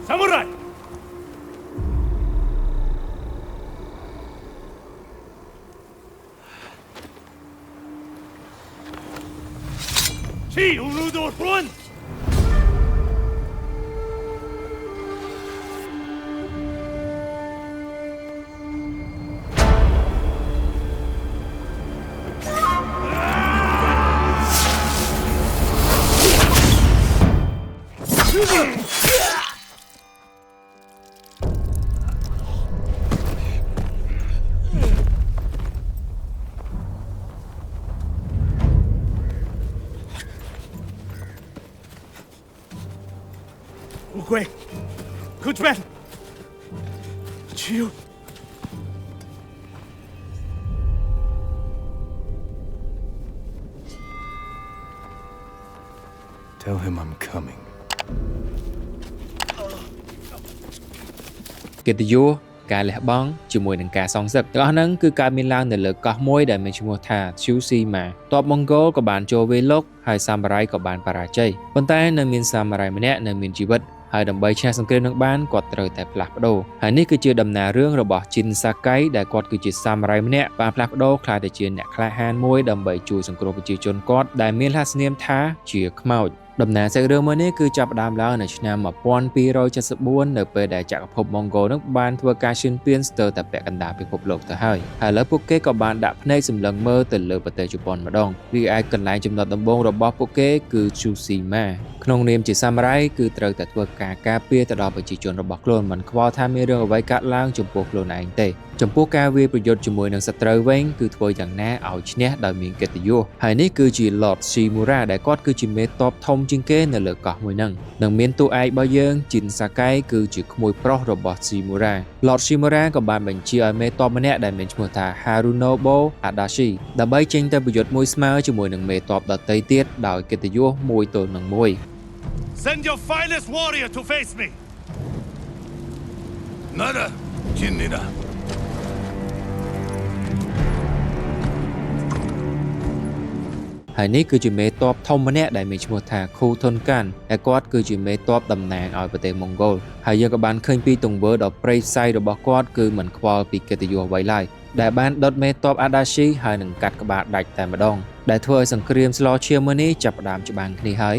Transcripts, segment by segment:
Samurai! Chi unu door front! Ukwe! Kuchman! Chiu! Tell him I'm coming. កិត្តិយសការលះបង់ជាមួយនឹងការសងសឹកទាំងអស់ហ្នឹងគឺកើតមានឡើងនៅលើកោះមួយដែលមានឈ្មោះថា Tsushima ទ័ពម៉ុងហ្គោលក៏បានចូលវាយលុកហើយសាមរ៉ាយក៏បានបរាជ័យប៉ុន្តែនៅមានសាមរ៉ាយម្នាក់នៅមានជីវិតហើយដើម្បីឈ្នះសង្គ្រាមនឹងបានគាត់ត្រូវតែផ្លាស់ប្ដូរហើយនេះគឺជាដំណើររឿងរបស់ Jin Sakai ដែលគាត់គឺជាសាមរ៉ាយម្នាក់បានផ្លាស់ប្ដូរក្លាយទៅជាអ្នកក្លាហានមួយដើម្បីជួយសង្គ្រោះប្រជាជនគាត់ដែលមានលាសនាមថាជាខ្មោចដំណើរសាច់រឿងមួយនេះគឺចាប់ផ្ដើមឡើងនៅឆ្នាំ1274នៅពេលដែលចក្រភពម៉ុងហ្គោលនឹងបានធ្វើការឈានពានស្ទើរតែពាក់កណ្ដាលពិភពលោកទៅហើយឥឡូវពួកគេក៏បានដាក់ភ្នែកសម្លឹងមើលទៅលើប្រទេសជប៉ុនម្ដងរីឯកន្លែងចំណុចដំបូងរបស់ពួកគេគឺ Tsushima ក្នុងនាមជាសាមរ៉ាយគឺត្រូវតែធ្វើការការពារទៅដល់ប្រជាជនរបស់ខ្លួនមិនខ្វល់ថាមានរឿងអ្វីកើតឡើងចំពោះខ្លួនឯងទេចំពោះការវាយប្រយុទ្ធជាមួយនឹងសត្រូវវិញគឺធ្វើយ៉ាងណាឲ្យឈ្នះដោយមានកិត្តិយសហើយនេះគឺជា Lord Shimura ដែលគាត់គឺជាមេតបធំជាងគេនៅលើកោះមួយហ្នឹងនិងមានតួឯករបស់យើង Jin Sakai គឺជាក្មួយប្រុសរបស់ Shimura Lord Shimura ក៏បានបញ្ជាឲ្យមេតបម្នាក់ដែលមានឈ្មោះថា Harunobu Adachi ដើម្បីចេញទៅប្រយុទ្ធមួយស្មើជាមួយនឹងមេតបដទៃទៀតដោយកិត្តិយសមួយទល់នឹងមួយ Send your finest warrior to face me! Nada, Jinnida. ហើយនេះគឺជាមេតបធំម្នាក់ដែលមានឈ្មោះថា Kutonkan ដែលគាត់គឺជាមេតបតំណាងឲ្យប្រទេសម៉ុងហ្គោលហើយយើងក៏បានឃើញពីទង្វើដ៏ព្រៃផ្សៃរបស់គាត់គឺមិនខ្វល់ពីកិត្តិយសអ្វីឡើយដែលបានដុតមេតប Adachi ហើយនឹងកាត់ក្បាលដាច់តែម្ដងដែលធ្វើឲ្យសង្គ្រាមស្លឈាមមួយនេះចាប់ផ្ដើមច្បាំងគ្នាហើយ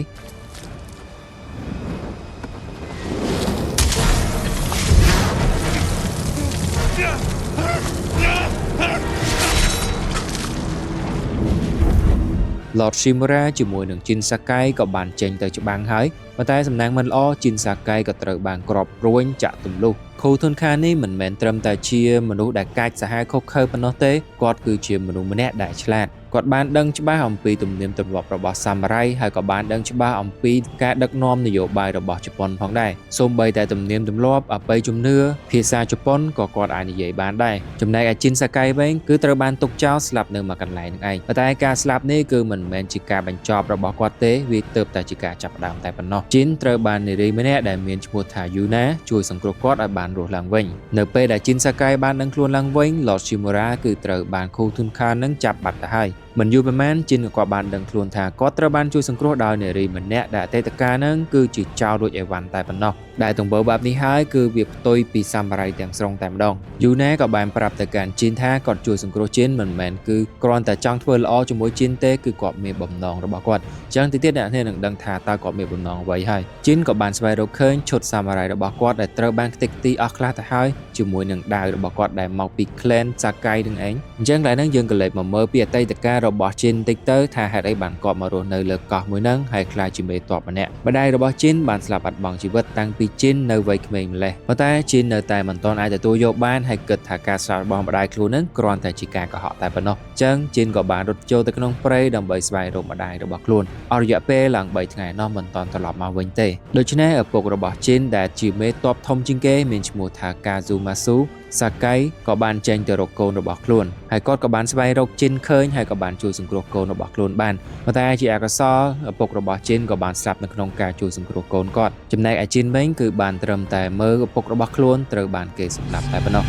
Lord Shimura ជាមួយនឹង Jin Sakai ក៏បានចេញទៅច្បាំងហើយប៉ុន្តែសំណាងមិនល្អ Jin Sakai ក៏ត្រូវបានគ្រាប់រួញចាក់ទម្លុះ Kutonkan នេះមិនមែនត្រឹមតែជាមនុស្សដែលកាចសាហាវខុសខើប៉ុណ្ណោះទេគាត់គឺជាមនុស្សម្នាក់ដែលឆ្លាតគាត់បានដឹងច្បាស់អំពីទំនៀមទម្លាប់របស់សាមរ៉ាយហើយក៏បានដឹងច្បាស់អំពីការដឹកនាំនយោបាយរបស់ជប៉ុនផងដែរសូម្បីតែទំនៀមទម្លាប់អបិយជំនឿភាសាជប៉ុនក៏គាត់អាចនិយាយបានដែរចំណែកឯ Jin Sakai វិញគឺត្រូវបានទុកចោលស្លាប់នៅមួយកន្លែងនឹងឯងប៉ុន្តែការស្លាប់នេះគឺមិនមែនជាការបញ្ចប់របស់គាត់ទេវាទើបតែជាការចាប់ផ្ដើមតែប៉ុណ្ណោះ Jin ត្រូវបាននារីម្នាក់ដែលមានឈ្មោះថា Yuna ជួយសង្គ្រោះគាត់ឲ្យបានរស់ឡើងវិញនៅពេលដែល Jin Sakai បានដឹងខ្លួនឡើងវិញ Lord Shimura គឺត្រូវបាន Kutonkan នឹងចាប់បាត់ទៅហើយមិនយូរប៉ុន្មានជីនក៏បានដឹងខ្លួនថាគាត់ត្រូវបានជួយសង្គ្រោះដោយនារីម្នាក់ដែលអតីតកាលហ្នឹងគឺជាចៅរួចអីវ៉ាន់តែប៉ុណ្ណោះដែលទង្វើបែបនេះហើយគឺវាផ្ទុយពីសាមរ៉ាយទាំងស្រុងតែម្ដងយូណាក៏បានប្រាប់ទៅកាន់ជីនថាគាត់ជួយសង្គ្រោះជីនមិនមែនគឺគ្រាន់តែចង់ធ្វើល្អជាមួយជីនទេគឺគាត់មានបំណងរបស់គាត់អញ្ចឹងទីទៀតអ្នកនាងនឹងដឹងថាតើគាត់មានបំណងអ្វីហើយជីនក៏បានស្វែងរកឃើញឈុតសាមរ៉ាយរបស់គាត់ដែលត្រូវបានខ្ទេចខ្ទីអស់ខ្លះទៅហើយជាមួយនឹងដាវរបស់គាត់ដែលមកពី Clan Sakai នឹងឯងអញ្ចឹងឡើយហ្នឹងយើងក៏លេចមកមើលពីអតីតកាលរបស់ជីនតិចទៅថាហេតុអីបានគាត់មករស់នៅលើកោះមួយហ្នឹងហើយខ្លាចជាមេតបម្នាក់ម្ដាយរបស់ជីនបានស្លាប់បាត់បង់ជីវិតតាំងពីជីននៅវ័យក្មេងម្លេះប៉ុន្តែជីននៅតែមិនទាន់អាចទទួលយកបានហើយគិតថាការស្លាប់របស់ម្ដាយខ្លួនហ្នឹងគ្រាន់តែជាការកុហកតែប៉ុណ្ណោះអញ្ចឹងជីនក៏បានរត់ចូលទៅក្នុងព្រៃដើម្បីស្វែងរកម្ដាយរបស់ខ្លួនអស់រយៈពេលឡើង3ថ្ងៃនោះមិនទាន់ត្រឡប់មកវិញទេដូច្នេះឪពុករបស់ជីនដែលជាមេតបធំជាងគេមានឈ្មោះថា Kazumasu Sakai ក៏បានចេញទៅរកកូនរបស់ខ្លួនហើយគាត់ក៏បានស្វែងរកជីនឃើញហើយក៏បានជួយសង្គ្រោះកូនរបស់ខ្លួនបានប៉ុន្តែជាអកុសលឪពុករបស់ជីនក៏បានស្លាប់នៅក្នុងការជួយសង្គ្រោះកូនគាត់ចំណែកឯជីនវិញគឺបានត្រឹមតែមើលឪពុករបស់ខ្លួនត្រូវបានគេសម្លាប់តែប៉ុណ្ណោះ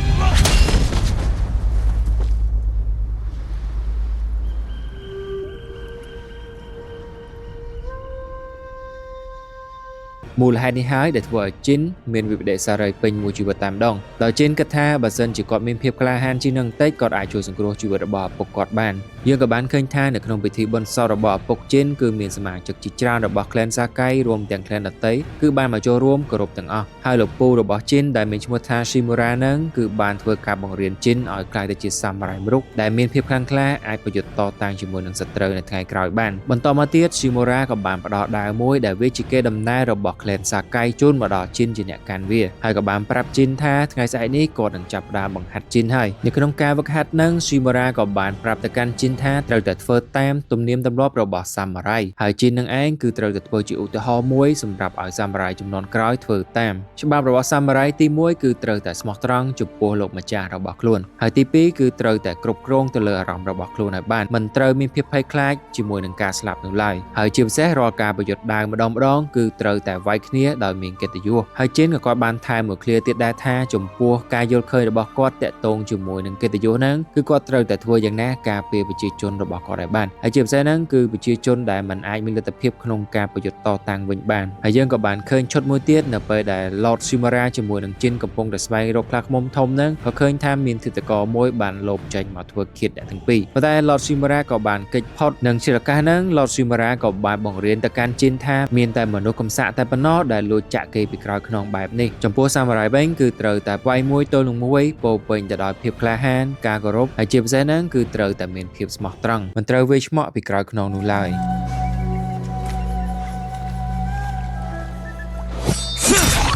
មូលហេតុនេះហើយដែលធ្វើឲ្យជីនមានវិបត្តិសារីពេញមួយជីវិតតែម្ដងដោយជីនគិតថាបើសិនជាគាត់មានភាពក្លាហានជាងនឹងតិចគាត់អាចជួយសង្គ្រោះជីវិតរបស់ឪពុកគាត់បានយើងក៏បានឃើញថានៅក្នុងពិធីបុណ្យសពរបស់ឪពុកជីនគឺមានសមាជិកជាច្រើនរបស់ Clan Sakai រួមទាំង Clan ដទៃគឺបានមកចូលរួមគោរពទាំងអស់ហើយលោកពូរបស់ជីនដែលមានឈ្មោះថា Shimura នឹងគឺបានធ្វើការបង្រៀនជីនឲ្យក្លាយទៅជាសាមរ៉ាយម្រុកដែលមានភាពខ្លាំងក្លាអាចប្រយុទ្ធតតាំងជាមួយនឹងសត្រូវនៅថ្ងៃក្រោយបានបន្តមកទៀត Shimura ក៏បានផ្ដល់ដាវមួយដែលវាជាកេរដំណែលរបស់ Clan Sakai ជូនមកដល់ជីនជាអ្នកកាន់វាហើយក៏បានប្រាប់ជីនថាថ្ងៃស្អែកនេះគាត់នឹងចាប់ផ្ដើមបង្ហាត់ជីនហើយនៅក្នុងការវឹកហាត់នឹង Shimura ក៏បានប្រាប់ទៅកាន់ជីនថាត្រូវតែធ្វើតាមទំនៀមទម្លាប់របស់សាមរ៉ាយហើយជីននឹងឯងគឺត្រូវតែធ្វើជាឧទាហរណ៍មួយសម្រាប់ឲ្យសាមរ៉ាយជំនាន់ក្រោយធ្វើតាមច្បាប់របស់សាមរ៉ាយទី1គឺត្រូវតែស្មោះត្រង់ចំពោះលោកម្ចាស់របស់ខ្លួនហើយទី2គឺត្រូវតែគ្រប់គ្រងទៅលើអារម្មណ៍របស់ខ្លួនឲ្យបានមិនត្រូវមានភាពភ័យខ្លាចជាមួយនឹងការស្លាប់នោះឡើយហើយជាពិសេសរាល់ការប្រយុទ្ធដាវម្ដងគឺត្រូវតែវាយគ្នាដោយមានកិត្តិយសហើយជីនក៏គាត់បានថែមមួយឃ្លាទៀតដែរថាចំពោះការយល់ឃើញរបស់គាត់តាក់ទងជាមួយនឹងកិត្តិយសហ្នឹងគឺគាត់ត្រូវតែធ្វើយ៉ាងណាការពារប្រជាជនរបស់គាត់ឲ្យបានហើយជាពិសេសហ្នឹងគឺប្រជាជនដែលមិនអាចមានលទ្ធភាពក្នុងការប្រយុទ្ធតតាំងវិញបានហើយយើងក៏បានឃើញឈុតមួយទៀតនៅពេលដែល Lord Shimura ជាមួយនឹងជីនកំពុងតែស្វែងរកខ្លាឃ្មុំធំហ្នឹងក៏ឃើញថាមានទិដ្ឋករមួយបានលបចេញមកធ្វើឃាតអ្នកទាំងពីរប៉ុន្តែ Lord Shimura ក៏បានគេចផុតនឹងជាឱកាសហ្នឹង Lord Shimura ក៏បានបង្រៀនទៅកាន់ជីនថាមានតែមនុស្សកំសាកតែប៉ុណ្ណោះដែលលួចចាក់គេពីក្រោយខ្នងបែបនេះចំពោះសាមរ៉ាយវិញគឺត្រូវតែវាយមួយទល់នឹងមួយពោពេញទៅដោយភាពក្លាហានការគោរពហើយជាពិសេសហ្នឹងគឺត្រូវតែមានភាពស្មោះត្រង់មិនត្រូវវាយឆ្មក់ពីក្រោយខ្នងនោះឡើយ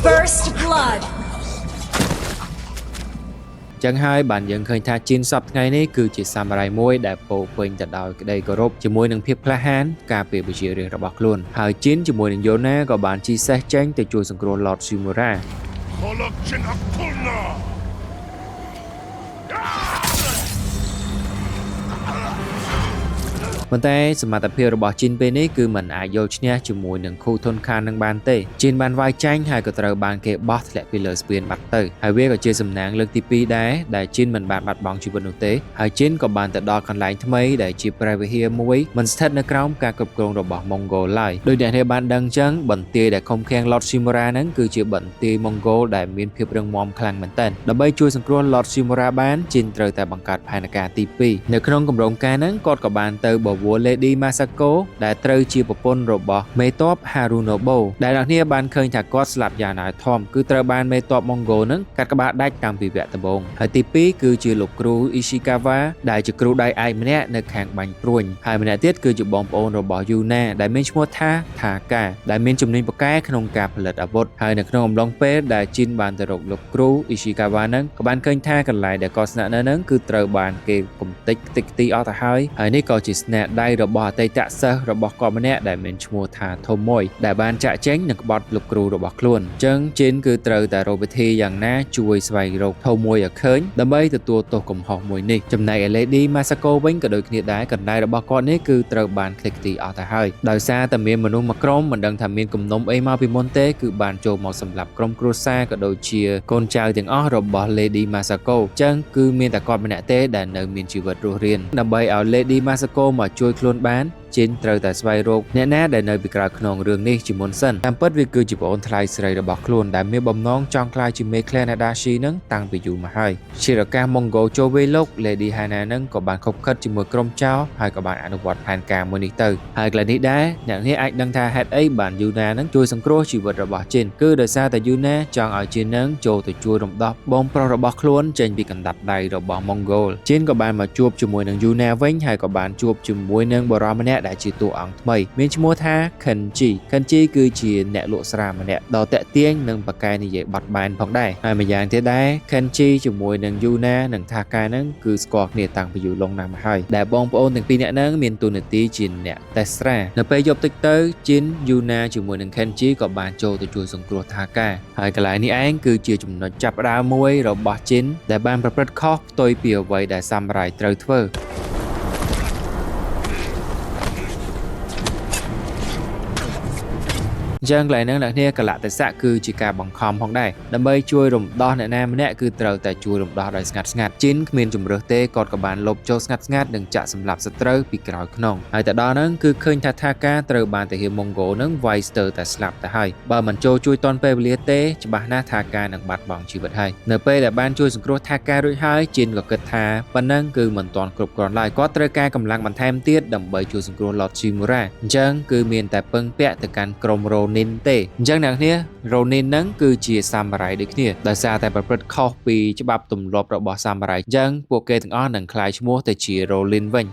First blood. ចឹងហើយបានយើងឃើញថាជីនសពថ្ងៃនេះគឺជាសាមរ៉ាយមួយដែលពោពេញទៅដោយក្តីគោរពជាមួយនឹងភាពក្លាហានការពារប្រជារាស្ត្ររបស់ខ្លួនហើយជីនជាមួយនឹងយូណាក៏បានជិះសេះចេញទៅជួយសង្គ្រោះ Lord Shimura Collection of Kulna. ប៉ុន្តែសមត្ថភាពរបស់ជីនពេលនេះគឺមិនអាចយកឈ្នះជាមួយនឹងខូធុនខាននឹងបានទេជីនបានវាយចាញ់ហើយក៏ត្រូវបានគេបោះធ្លាក់ពីលើស្ពានបាត់ទៅហើយវាក៏ជាសំណាងលើកទី2ដែរដែលជីនមិនបានបាត់បង់ជីវិតនោះទេហើយជីនក៏បានទៅដល់កន្លែងថ្មីដែលជាព្រះវិហារមួយមិនស្ថិតនៅក្រោមការគ្រប់គ្រងរបស់ម៉ុងហ្គោលឡើយដោយអ្នកនេះបានដឹងចឹងបន្ទាយដែលខំខាំង Lord Shimura ហ្នឹងគឺជាបន្ទាយម៉ុងហ្គោលដែលមានភាពរឹងមាំខ្លាំងមែនទែនដើម្បីជួយសង្គ្រោះ Lord Shimura បានជីនត្រូវតែបង្កើតផែនការទី2នៅក្នុងគម្រោងការហ្នឹងគាត់ក៏បានទៅបវរ Lady Masako ដែលត្រូវជាប្រពន្ធរបស់មេតប Harunobu ដែលអ្នកនាងបានឃើញថាគាត់ស្លាប់យ៉ាងណាធំគឺត្រូវបានមេតបម៉ុងហ្គោលនឹងកាត់ក្បាលដាច់តាំងពីវគ្គដំបូងហើយទី2គឺជាលោកគ្រូ Ishikawa ដែលជាគ្រូដៃឯកម្នាក់នៅខាងបាញ់ព្រួញហើយម្នាក់ទៀតគឺជាបងប្អូនរបស់ Yuna ដែលមានឈ្មោះថា Taka ដែលមានជំនាញប៉ាកែក្នុងការផលិតអាវុធហើយនៅក្នុងអំឡុងពេលដែលជីនបានទៅរកលោកគ្រូ Ishikawa នឹងក៏បានឃើញថាកន្លែងដែលគាត់ស្នាក់នៅនឹងគឺត្រូវបានគេកំទេចខ្ទេចខ្ទីអស់ទៅហើយនេះក៏ជាស្នាដៃរបស់អតីតសិស្សរបស់គាត់ម្នាក់ដែលមានឈ្មោះថា Tomoy ដែលបានចាក់ចែងនឹងក្បត់លោកគ្រូរបស់ខ្លួនអញ្ចឹងជីនគឺត្រូវតែរកវិធីយ៉ាងណាជួយស្វែងរក Tomoy ឲ្យឃើញដើម្បីទទួលទោសកំហុសមួយនេះចំណែកឯ Lady Masako វិញក៏ដូចគ្នាដែរកន្លែងរបស់គាត់នេះគឺត្រូវបានខ្ទេចខ្ទីអស់ទៅហើយដោយសារតែមានមនុស្សមួយក្រុមមិនដឹងថាមានគំនុំអីមកពីមុនទេគឺបានចូលមកសម្លាប់ក្រុមគ្រួសារក៏ដូចជាកូនចៅទាំងអស់របស់ Lady Masako អញ្ចឹងគឺមានតែគាត់ម្នាក់ទេដែលនៅមានជីវិតរស់រានដើម្បីឲ្យ Lady Masako មកជួយខ្លួនបានជីនត្រូវតែស្វែងរកអ្នកណាដែលនៅពីក្រោយខ្នងរឿងនេះជាមុនសិនតាមពិតវាគឺជាប្អូនថ្លៃស្រីរបស់ខ្លួនដែលមានបំណងចង់ក្លាយជាមេ Clan Adachi នឹងតាំងពីយូរមកហើយជាឱកាសម៉ុងហ្គោលចូលវេលោក Lady Hana នឹងក៏បានខົບខិតជាមួយក្រុមចៅហើយក៏បានអនុវត្តផែនការមួយនេះទៅហើយកន្លែងនេះដែរអ្នកនេះអាចដឹងថាហេតុអីបាន Yuna នឹងជួយសង្គ្រោះជីវិតរបស់ជីនគឺដោយសារតែ Yuna ចង់ឲ្យជីននឹងចូលទៅជួយរំដោះបងប្រុសរបស់ខ្លួនចេញពីកណ្ដាប់ដៃរបស់ម៉ុងហ្គោលជីនក៏បានមកជួបជាមួយនឹង Yuna វិញហើយក៏បានជួបជាមួយនឹងបរិសម្នាក់ដែលជាតួអង្គថ្មីមានឈ្មោះថា Kenji គឺជាអ្នកលក់ស្រាម្នាក់ដ៏តាក់ទាញនិងប៉ាកែនិយាយបត់បែនផងដែរហើយម្យ៉ាងទៀតដែរ Kenji ជាមួយនឹង Yuna និង Taka ហ្នឹងគឺស្គាល់គ្នាតាំងពីយូរលង់ណាស់មកហើយដែលបងប្អូនទាំងពីរនាក់ហ្នឹងមានតួនាទីជាអ្នកតេស្ត្រានៅពេលយប់តិចទៅជីន Yuna ជាមួយនឹង Kenji ក៏បានចូលទៅជួយសង្គ្រោះ Taka ហើយកន្លែងនេះឯងគឺជាចំណុចចាប់ផ្ដើមមួយរបស់ជីនដែលបានប្រព្រឹត្តខុសផ្ទុយពីអ្វីដែលសាមរ៉ាយត្រូវធ្វើ ចឹងកន្លែងហ្នឹងអ្នកគ្នាកលៈទេសៈគឺជាការបង្ខំផងដែរដើម្បីជួយរំដោះអ្នកណាម្នាក់គឺត្រូវតែជួយរំដោះដោយស្ងាត់ៗជីនគ្មានជំរឿសទេគាត់ក៏បានលបចូលស្ងាត់ៗនិងចាក់សម្លាប់សត្រូវពីក្រោយខ្នងហើយទៅដល់ហ្នឹងគឺឃើញថាថាការត្រូវបានទាហានម៉ុងហ្គោហ្នឹងវាយស្ទើរតែស្លាប់ទៅហើយបើមិនចូលជួយទាន់ពេលវេលាទេច្បាស់ណាស់ថាការនឹងបាត់បង់ជីវិតហើយនៅពេលដែលបានជួយសង្គ្រោះថាការរួចហើយជីនក៏គិតថាប៉ុណ្ណឹងគឺមិនទាន់គ្រប់គ្រាន់ឡើយគាត់ត្រូវការកម្លាំងបន្ថែមទៀតដើម្បីជួយសង្គ្រោះ Lord Shimura អញ្ចឹងគឺមានតែពឹងពាក់ទៅកាន់ក្រុម Ronin ទេអញ្ចឹងអ្នកគ្នា Ronin ហ្នឹងគឺជាសាមរ៉ៃដូចគ្នាដោយសារតែប្រព្រឹត្តខុសពីច្បាប់ទម្លាប់របស់សាមរ៉ៃអញ្ចឹងពួកគេទាំងអស់នឹងក្លាយឈ្មោះទៅជា Ronin វិញ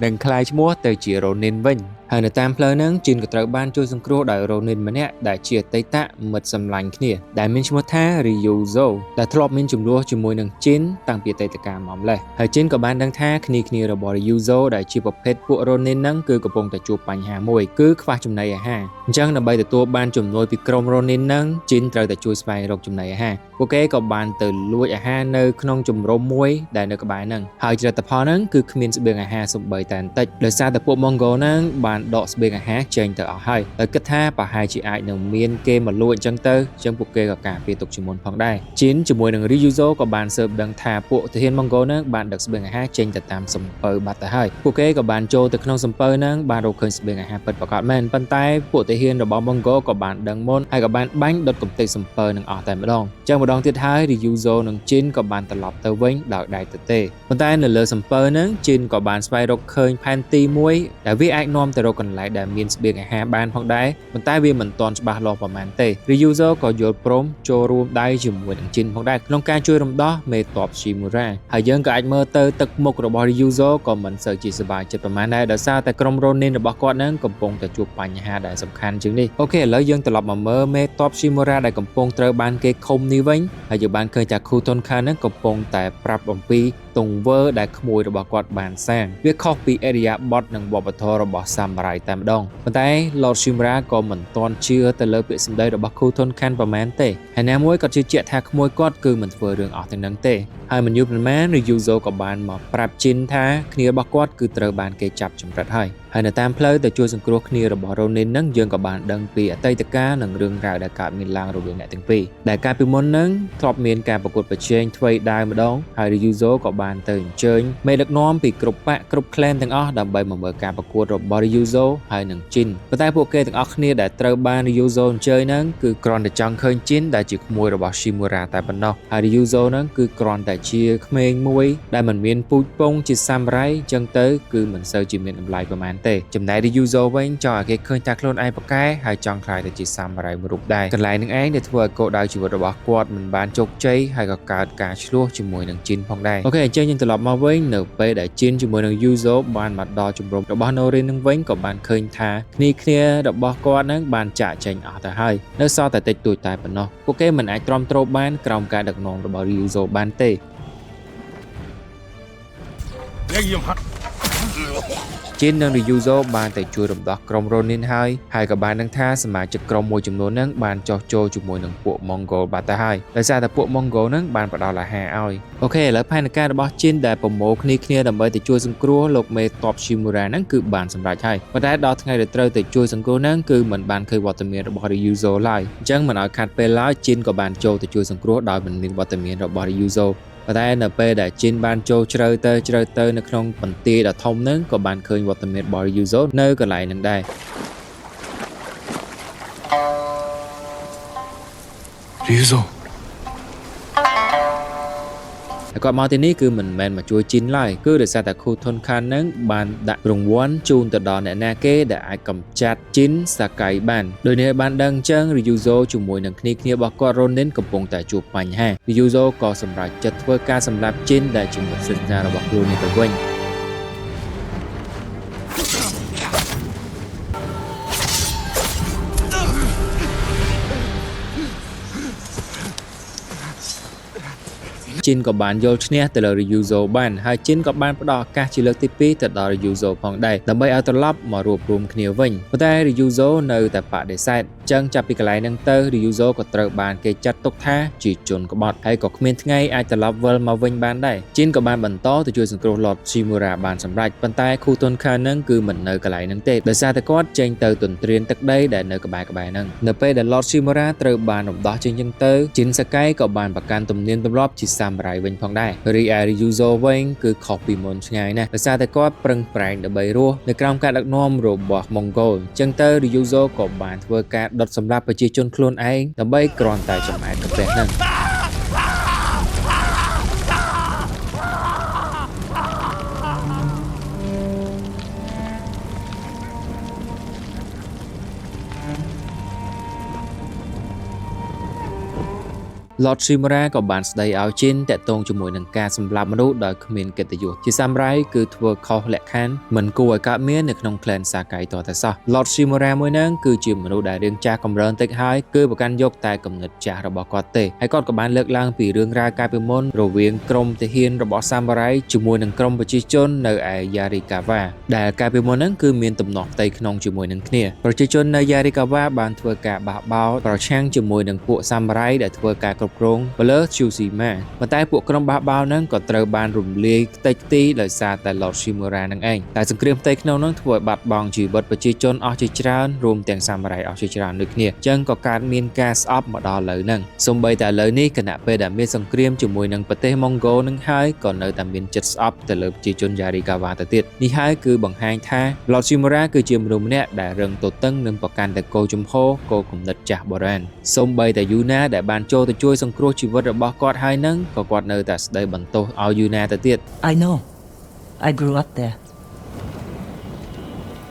នឹងក្លាយឈ្មោះទៅជា Ronin វិញហើយនៅតាមផ្លូវហ្នឹងជីនក៏ត្រូវបានជួយសង្គ្រោះដោយ Ronin ម្នាក់ដែលជាអតីតមិត្តសម្លាញ់គ្នាដែលមានឈ្មោះថា Ryuzo ដែលធ្លាប់មានចំនួនជាមួយនឹងជីនតាំងពីអតីតកាលមកម្លេះហើយជីនក៏បានដឹងថាគ្នារបស់ Ryuzo ដែលជាប្រភេទពួក Ronin ហ្នឹងគឺកំពុងតែជួបបញ្ហាមួយគឺខ្វះចំណីអាហារអញ្ចឹងដើម្បីទទួលបានជំនួយពីក្រុម Ronin ហ្នឹងជីនត្រូវតែជួយស្វែងរកចំណីអាហារពួកគេក៏បានទៅលួចអាហារនៅក្នុងជំរំមួយដែលនៅក្បែរហ្នឹងហើយលទ្ធផលហ្នឹងគឺគ្មានស្បៀងអាហារសូម្បីតែបន្តិចដោយសារតែពួក Mongol ហ្នឹងបានដកស្បៀងអាហារចេញទៅអស់ហើយដោយគិតថាប្រហែលជាអាចនឹងមានគេមកលួចអញ្ចឹងទៅអញ្ចឹងពួកគេក៏ការពារទុកជាមុនផងដែរជីនជាមួយនឹង Ryuzo ក៏បានស៊ើបដឹងថាពួកទាហាន Mongol ហ្នឹងបានដឹកស្បៀងអាហារចេញទៅតាមសំពៅបាត់ទៅហើយពួកគេក៏បានចូលទៅក្នុងសំពៅហ្នឹងបានរកឃើញស្បៀងអាហារពិតប្រាកដមែនប៉ុន្តែពួកទាហានរបស់ Mongol ក៏បានដឹងមុនហើយក៏បានបាញ់ដុតកំទេចសំពៅនឹងអស់តែម្ដងអញ្ចឹងម្ដងទៀតហើយ Ryuzo និងជីនក៏បានត្រឡប់ទៅវិញដោយដៃទទេប៉ុន្តែនៅលើសំពៅហ្នឹងជីនក៏បានស្វែងរកឃើញផែនទីមួយដែលវាអាចនាំទៅរកកន្លែងដែលមានស្បៀងអាហារបានផងដែរប៉ុន្តែវាមិនទាន់ច្បាស់លាស់ប្រហែលទេ Ryuzo ក៏យល់ព្រមចូលរួមដៃជាមួយនឹងជីនផងដែរក្នុងការជួយរំដោះមេតប Shimura ហើយយើងក៏អាចមើលទៅទឹកមុខរបស់ Ryuzo ក៏មិនសូវជាសប្បាយចិត្តប្រហែលដែរដោយសារតែក្រុម Ronin របស់គាត់ហ្នឹងកំពុងតែជួបបញ្ហាដែលសំខាន់ជាងនេះអូខេឥឡូវយើងត្រឡប់មកមើលមេតប Shimura ដែលកំពុងត្រូវបានគេឃុំនេះវិញហើយយើងបានឃើញថា Kuton Khan ហ្នឹងកំពុងតែប្រាប់អំពីទង្វើដែលក្មួយរបស់គាត់បានសាងវាខុសពីអរិយាប័ត្រនិងវប្បធម៌របស់សាមរ៉ៃតែម្ដងប៉ុន្តែ Lord Shimura ក៏មិនទាន់ជឿទៅលើពាក្យសម្ដីរបស់ Kuton Khan ប្រហែលទេហើយណាមួយក៏ជឿជាក់ថាក្មួយគាត់គឺមិនធ្វើរឿងអស់ទាំងហ្នឹងទេហើយមិនយូរប៉ុន្មាន Ryuzo ក៏បានមកប្រាប់ជីនថាគ្នារបស់គាត់គឺត្រូវបានគេចាប់ចម្រិតហើយនៅតាមផ្លូវទៅជួយសង្គ្រោះគ្នារបស់ Ronin ហ្នឹងយើងក៏បានដឹងពីអតីតកាលនិងរឿងរ៉ាវដែលកើតមានឡើងរវាងអ្នកទាំងពីរដែលកាលពីមុនហ្នឹងធ្លាប់មានការប្រកួតប្រជែងធ្វើដាវម្ដងហើយ Ryuzo ក៏បានទៅអញ្ជើញមេដឹកនាំពីគ្រប់បកគ្រប់ clan ទាំងអស់ដើម្បីមកមើលការប្រកួតរបស់ Ryuzo ហើយនិងជីនប៉ុន្តែពួកគេទាំងអស់គ្នាដែលត្រូវបាន Ryuzo អញ្ជើញហ្នឹងគឺគ្រាន់តែចង់ឃើញជីនដែលជាក្មួយរបស់ Shimura តែប៉ុណ្ណោះហើយ Ryuzo ហ្នឹងគឺគ្រាន់តែជាក្មេងមួយដែលមិនមានពូជពងជាសាមរ៉ៃអញ្ចឹងទៅគឺមិនសូវជាមានតម្លៃប្រហែលទេចំណែក Ryuzo វិញចង់ឲ្យគេឃើញថាខ្លួនឯងប្រកែហើយចង់ខ្លាយទៅជាសាមរ៉ៃមួយរូបដែរកន្លែងនឹងឯងដែលធ្វើឲ្យគោលដៅជីវិតរបស់គាត់មិនបានជោគជ័យហើយក៏កើតការឆ្លោះជាមួយនឹងជីនផងដែរអូខេអញ្ចឹងយើងត្រឡប់មកវិញនៅពេលដែលជីនជាមួយនឹង Ryuzo បានមកដល់ជំរំរបស់ Norin នឹងវិញក៏បានឃើញថាគ្នារបស់គាត់នឹងបានចាក់ចេញអស់ទៅហើយនៅសល់តែតិចតួចតែប៉ុណ្ណោះពួកគេមិនអាចទ្រាំទ្របានក្រោមការដឹកនាំរបស់ Ryuzo បានទេ ជីននិង Ryuzo បានទៅជួយរំដោះក្រុម Ronin ហើយក៏បានដឹងថាសមាជិកក្រុមមួយចំនួនហ្នឹងបានចោះចូលជាមួយនឹងពួក Mongol បាត់ទៅហើយដោយសារតែពួក Mongol ហ្នឹងបានផ្ដល់អាហារឲ្យអូខេឥឡូវផែនការរបស់ជីនដែលប្រមូលគ្នាដើម្បីទៅជួយសង្គ្រោះលោកមេតប Shimura ហ្នឹងគឺបានសម្រេចហើយប៉ុន្តែដល់ថ្ងៃដែលត្រូវទៅជួយសង្គ្រោះហ្នឹងគឺមិនបានឃើញវត្តមានរបស់ Ryuzo ឡើយអញ្ចឹងមិនឲ្យខាត់ពេលឡើយជីនក៏បានចូលទៅជួយសង្គ្រោះដោយមិនមានវត្តមានរបស់ Ryuzo ប៉ុន្តែនៅពេលដែលជីនបានចូលជ្រៅទៅនៅក្នុងបន្ទាយដ៏ធំហ្នឹងក៏បានឃើញវត្តមានរបស់ Ryuzo នៅកន្លែងហ្នឹងដែរ Ryuzo ហើយគាត់មកទីនេះគឺមិនមែនមកជួយជីនឡើយគឺដោយសារតែ Kuton Khan ហ្នឹងបានដាក់រង្វាន់ជូនទៅដល់អ្នកណាគេដែលអាចកម្ចាត់ជីនសាកៃបានដោយនេះបានដឹងអញ្ចឹង Ryuzo ជាមួយនឹងគ្នារបស់គាត់ Ronin កំពុងតែជួបបញ្ហា Ryuzo ក៏សម្រេចចិត្តធ្វើការសម្លាប់ជីនដែលជាមិត្តសិទ្ធិរបស់ខ្លួននេះទៅវិញ ជីនក៏បានយល់ឈ្នះទៅលើ Ryuzo បានហើយជីនក៏បានផ្ដល់ឱកាសជាលើកទី2ទៅដល់ Ryuzo ផងដែរដើម្បីឲ្យត្រឡប់មករួបរวมគ្នាវិញប៉ុន្តែ Ryuzo នៅតែបដិសេធចឹងចាប់ពីកន្លែងហ្នឹងទៅ Ryuzo ក៏ត្រូវបានគេចាត់ទុកថាជាជនក្បត់ហើយក៏គ្មានថ្ងៃអាចត្រឡប់វិលមកវិញបានដែរជីនក៏បានបន្តទៅជួយសង្គ្រោះ Lord Shimura បានសម្រេចប៉ុន្តែគូទុនខានហ្នឹងគឺមិននៅកន្លែងហ្នឹងទេដោយសារតែគាត់ចេញទៅទន្ទ្រានទឹកដីដែលនៅក្បែរហ្នឹងនៅពេលដែល Lord Shimura ត្រូវបានរំដោះចេញចឹងទៅ Jin Sakai ក៏បានប្រកាន់ទំនៀមទម្លាប់ជាសាមរ៉ាយវិញផងដែររីឯ Ryuzo វិញគឺខុសពីមុនឆ្ងាយណាស់ដោយសារតែគាត់ប្រឹងប្រែងដើម្បីរស់នៅក្រោមការដឹកនាំរបស់ Mongol ចឹងទៅ Ryuzo ក៏បានធ្វើការដុតសម្លាប់ប្រជាជនខ្លួនឯងដើម្បីគ្រាន់តែចំអែតកាពះហ្នឹងLord Shimura ក៏បានស្ដីឲ្យជីនតាក់ទងជាមួយនឹងការសម្លាប់មនុស្សដោយគ្មានកិត្តិយសជាសាមរ៉ាយគឺធ្វើខុសលក្ខខណ្ឌមិនគួរឲ្យកើតមាននៅក្នុង Clan Sakai តតែសោះ Lord Shimura មួយហ្នឹងគឺជាមនុស្សដែលរៀងចាស់កម្រើនតិចហើយគឺប្រកាន់យកតែគំនិតចាស់របស់គាត់ទេហើយគាត់ក៏បានលើកឡើងពីរឿងរ៉ាវកាលពីមុនរវាងក្រុមទាហានរបស់សាមរ៉ាយជាមួយនឹងក្រុមប្រជាជននៅឯ Yarikawa ដែលកាលពីមុនហ្នឹងគឺមានទំនាស់ផ្ទៃក្នុងជាមួយនឹងគ្នាប្រជាជននៅ Yarikawa បានធ្វើការបះបោរប្រឆាំងជាមួយនឹងពួកសាមរ៉ាយដែលធ្វើការគ្រប់គ្រងលើ Tsushima ប៉ុន្តែពួកក្រុមបះបោរហ្នឹងក៏ត្រូវបានរំលាយខ្ទេចខ្ទីដោយសារតែ Lord Shimura ហ្នឹងឯងតែសង្គ្រាមផ្ទៃក្នុងហ្នឹងធ្វើឲ្យបាត់បង់ជីវិតប្រជាជនអស់ជាច្រើនរួមទាំងសាមរ៉ាយអស់ជាច្រើនដូចគ្នាអញ្ចឹងក៏កើតមានការស្អប់មកដល់ឥឡូវហ្នឹងសូម្បីតែឥឡូវនេះគណៈពេលដែលមានសង្គ្រាមជាមួយនឹងប្រទេស Mongol ហ្នឹងហើយក៏នៅតែមានចិត្តស្អប់ទៅលើប្រជាជន Yarikawa ទៅទៀតនេះហើយគឺបង្ហាញថា Lord Shimura គឺជាមនុស្សម្នាក់ដែលរឹងទទឹងនិងប្រកាន់តែគោលជំហរគោលគំនិតចាស់បុរាណសូម្បីតែ Yuna ដែលបានចូលទៅជួយសង្គ្រោះជីវិតរបស់គាត់ហើយនឹងក៏គាត់នៅតែស្ដីបន្ទោសឲ្យ Yuna ទៅទៀត I know. I grew up there.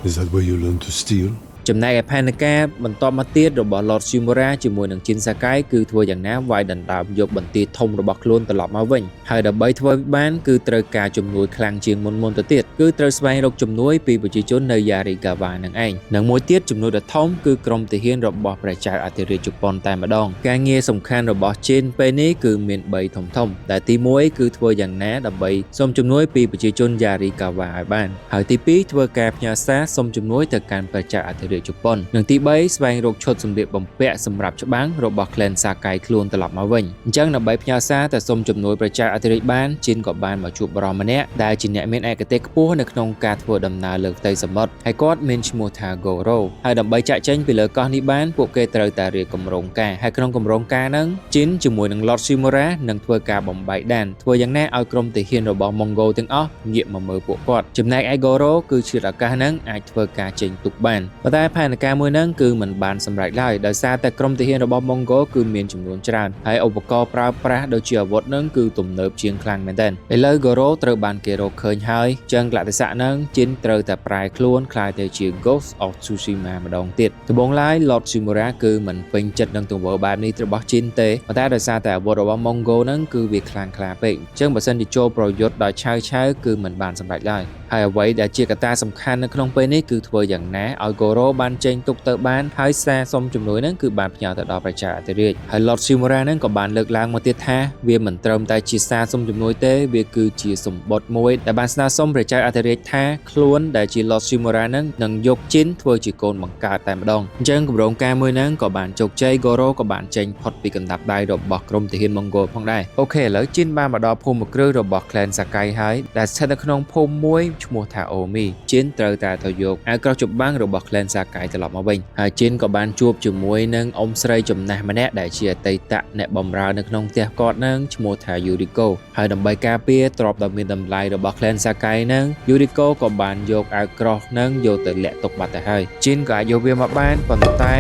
Is that where you learned to steal? ចំណែកឯផែនការបន្តមកទៀតរបស់ Lord Shimura ជាមួយនឹង Jin Sakai គឺធ្វើយ៉ាងណាវាយដណ្ដើមយកបន្ទាយធំរបស់ខ្លួនត្រឡប់មកវិញហើយដើម្បីធ្វើបានគឺត្រូវការជំនួយខ្លាំងជាងមុនទៅទៀតគឺត្រូវស្វែងរកជំនួយពីប្រជាជននៅ Yarikawa នឹងឯងនិងមួយទៀតជំនួយដ៏ធំគឺក្រុមទាហានរបស់ព្រះចៅអធិរាជជប៉ុនតែម្ដងការងារសំខាន់របស់ Jin ពេលនេះគឺមាន3ធំដែលទី1គឺធ្វើយ៉ាងណាដើម្បីសុំជំនួយពីប្រជាជន Yarikawa ឲ្យបានហើយទី2ធ្វើការផ្ញើសារសុំជំនួយទៅកាន់ព្រះចៅអធិរាជជប៉ុននិងទី3ស្វែងរកឈុតសម្លៀកបំពាក់សម្រាប់ច្បាំងរបស់ Clan Sakai ខ្លួនត្រឡប់មកវិញអញ្ចឹងដើម្បីផ្ញើសារទៅសុំជំនួយប្រជាអធិរាជបានជីនក៏បានមកជួបបរិមម្នាក់ដែលជាអ្នកមានឯកទេសខ្ពស់នៅក្នុងការធ្វើដំណើរលើផ្ទៃសមុទ្រហើយគាត់មានឈ្មោះថា Goro ហើយដើម្បីចាក់ចេញពីលើកោះនេះបានពួកគេត្រូវតែរៀបគម្រោងការហើយក្នុងគម្រោងការហ្នឹងជីនជាមួយនឹង Lord Shimura នឹងធ្វើការបំបែកដែនធ្វើយ៉ាងណាឲ្យក្រុមទាហានរបស់ Mongol ទាំងអស់ងាកមកមើលពួកគាត់ចំណែកឯ Goro គឺជាឱកាសហ្នឹងអាចធ្វើការចេញទុកបានប៉ុន្តែផែនការមួយហ្នឹងគឺមិនបានសម្រេចឡើយដោយសារតែក្រុមទាហានរបស់ Mongol គឺមានចំនួនច្រើនហើយឧបករណ៍ប្រើប្រាស់ដូចជាអាវុធហ្នឹងគឺទំនើបជាងខ្លាំងមែនទែនឥឡូវ Goro ត្រូវបានគេរកឃើញហើយចឹងកលតិស័កហ្នឹងជីនត្រូវតែប្រែខ្លួនខ្លាយទៅជា Ghost of Tsushima ម្ដងទៀតដំបូងឡើយ Lord Shimura គឺមិនពេញចិត្តនឹងទង្វើបែបនេះរបស់ជីនទេប៉ុន្តែដោយសារតែអាវុធរបស់ Mongol ហ្នឹងគឺវាខ្លាំងក្លាពេកចឹងបើសិនជាចូលប្រយុទ្ធដោយឆាវគឺមិនបានសម្រេចឡើយហើយអ្វីដែលជាកត្តាសំខាន់នៅក្នុងពេលនេះគឺធ្វើយ៉ាងណាឲ្យ Goro បានចេញទុកទៅបានហើយសារសុំជំនួយហ្នឹងគឺបានផ្ញើទៅដល់ប្រជាអធិរាជហើយ Lord Shimura ហ្នឹងក៏បានលើកឡើងមកទៀតថាវាមិនត្រឹមតែជាសារសុំជំនួយទេវាគឺជាសម្បត្តិមួយដែលបានស្នើសុំប្រជាអធិរាជថាខ្លួនដែលជា Lord Shimura ហ្នឹងនឹងយកជីនធ្វើជាកូនបង្កើតតែម្ដងអញ្ចឹងគម្រោងការមួយហ្នឹងក៏បានជោគជ័យ Goro ក៏បានចេញផុតពីកណ្ដាប់ដៃរបស់ក្រុមទាហាន Mongol ផងដែរអូខេឥឡូវជីនបានមកដល់ភូមិគ្រឹះរបស់ Clan Sakai ហើយដែលស្ថិតនៅក្នុងភូមិមួយឈ្មោះថា Omi ជីនត្រូវតែទៅយកអាវក្រោះច្បាំងរបស់ Clan Sakai ត្រឡប់មកវិញហើយជីនក៏បានជួបជាមួយនឹងអ៊ំស្រីចំណាស់ម្នាក់ដែលជាអតីតអ្នកបម្រើនៅក្នុងផ្ទះគាត់នឹងឈ្មោះថា Yuriko ហើយដើម្បីការពារទ្រព្យដ៏មានតម្លៃរបស់ Clan Sakai នឹង Yuriko ក៏បានយកអាវក្រោះនឹងយកទៅលាក់ទុកបាត់ទៅហើយជីនក៏អាចយកវាមកបានប៉ុន្តែ